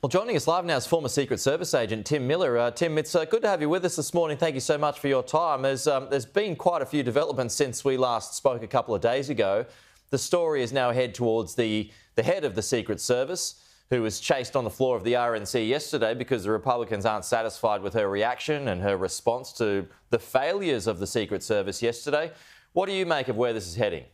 Well, joining us live now is former Secret Service agent Tim Miller. Tim, it's good to have you with us this morning. Thank you so much for your time. There's been quite a few developments since we last spoke a couple of days ago. The story is now head towards the head of the Secret Service, who was chased on the floor of the RNC yesterday because the Republicans aren't satisfied with her reaction and her response to the failures of the Secret Service yesterday. What do you make of where this is heading?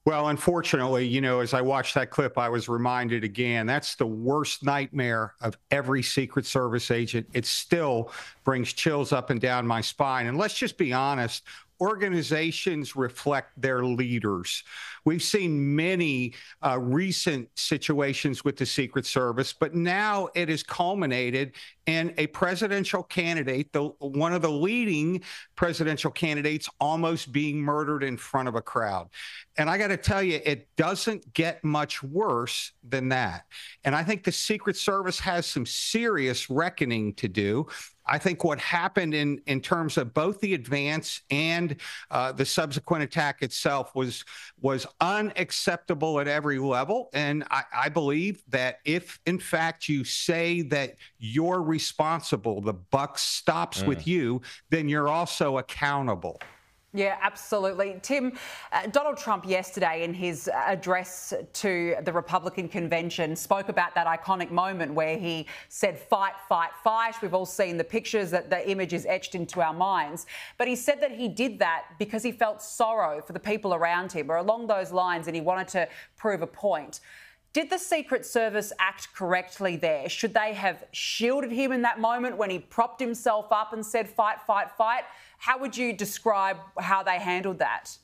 Well, unfortunately, as I watched that clip, I was reminded again, that's the worst nightmare of every Secret Service agent. It still brings chills up and down my spine. And let's just be honest, organizations reflect their leaders. We've seen many recent situations with the Secret Service, but now it has culminated in a presidential candidate, one of the leading presidential candidates, almost being murdered in front of a crowd. And I got to tell you, it doesn't get much worse than that. And I think the Secret Service has some serious reckoning to do. I think what happened in terms of both the advance and the subsequent attack itself was unacceptable at every level. And I believe that if, in fact, you say that you're responsible, the buck stops with you, then you're also accountable. Yeah, absolutely. Tim, Donald Trump yesterday in his address to the Republican convention spoke about that iconic moment where he said, fight, fight, fight. We've all seen the pictures, that the image is etched into our minds. But he said that he did that because he felt sorrow for the people around him, or along those lines, and he wanted to prove a point. Did the Secret Service act correctly there? Should they have shielded him in that moment when he propped himself up and said, fight, fight, fight? How would you describe how they handled that?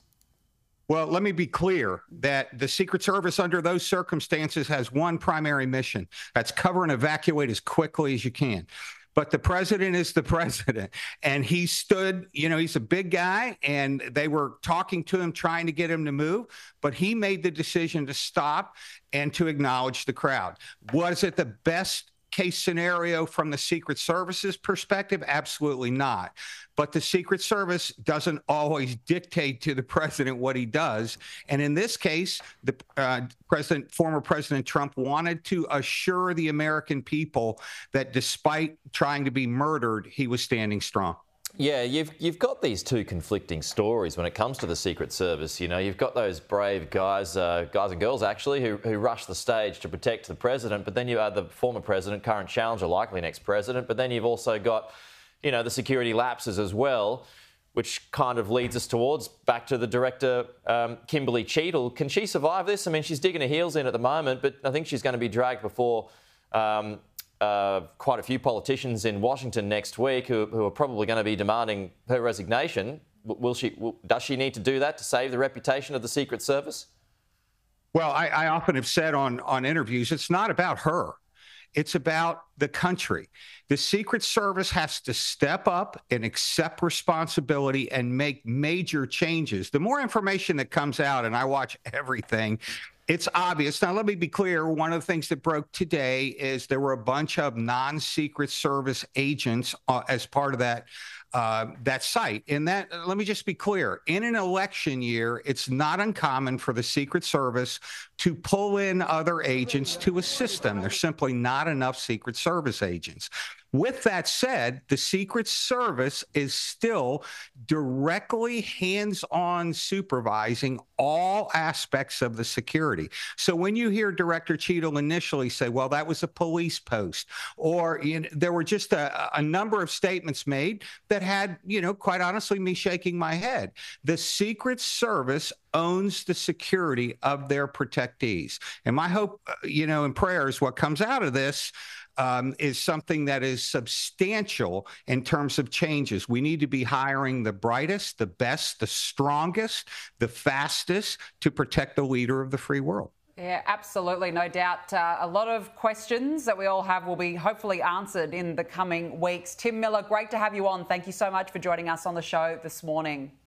Well, let me be clear that the Secret Service under those circumstances has one primary mission. That's cover and evacuate as quickly as you can. But the president is the president, and he stood, he's a big guy, and they were talking to him, trying to get him to move, but he made the decision to stop and to acknowledge the crowd. Was it the best case scenario from the Secret Service's perspective? Absolutely not. But the Secret Service doesn't always dictate to the president what he does. And in this case, the former President Trump wanted to assure the American people that despite trying to be murdered, he was standing strong. Yeah, you've got these two conflicting stories when it comes to the Secret Service. You've got those brave guys and girls actually, who rush the stage to protect the president, but then you have the former president, current challenger, likely next president, but then you've also got, the security lapses as well, which kind of leads us back to the director, Kimberly Cheadle. Can she survive this? I mean, she's digging her heels in at the moment, but I think she's going to be dragged before quite a few politicians in Washington next week who are probably going to be demanding her resignation. Does she need to do that to save the reputation of the Secret Service? Well, I often have said on interviews, it's not about her. It's about the country. The Secret Service has to step up and accept responsibility and make major changes. The more information that comes out, and I watch everything, it's obvious. Now, let me be clear. One of the things that broke today is there were a bunch of non-Secret Service agents as part of that site. And that, let me just be clear, in an election year, it's not uncommon for the Secret Service to pull in other agents to assist them. There's simply not enough Secret Service agents. With that said, the Secret Service is still directly hands-on supervising all aspects of the security. So when you hear Director Cheadle initially say, well, that was a police post, or there were just a number of statements made that had, quite honestly, me shaking my head. The Secret Service owns the security of their protectees. And my hope, and prayer is what comes out of this is something that is substantial in terms of changes. We need to be hiring the brightest, the best, the strongest, the fastest to protect the leader of the free world. Yeah, absolutely. No doubt. A lot of questions that we all have will be hopefully answered in the coming weeks. Tim Miller, great to have you on. Thank you so much for joining us on the show this morning.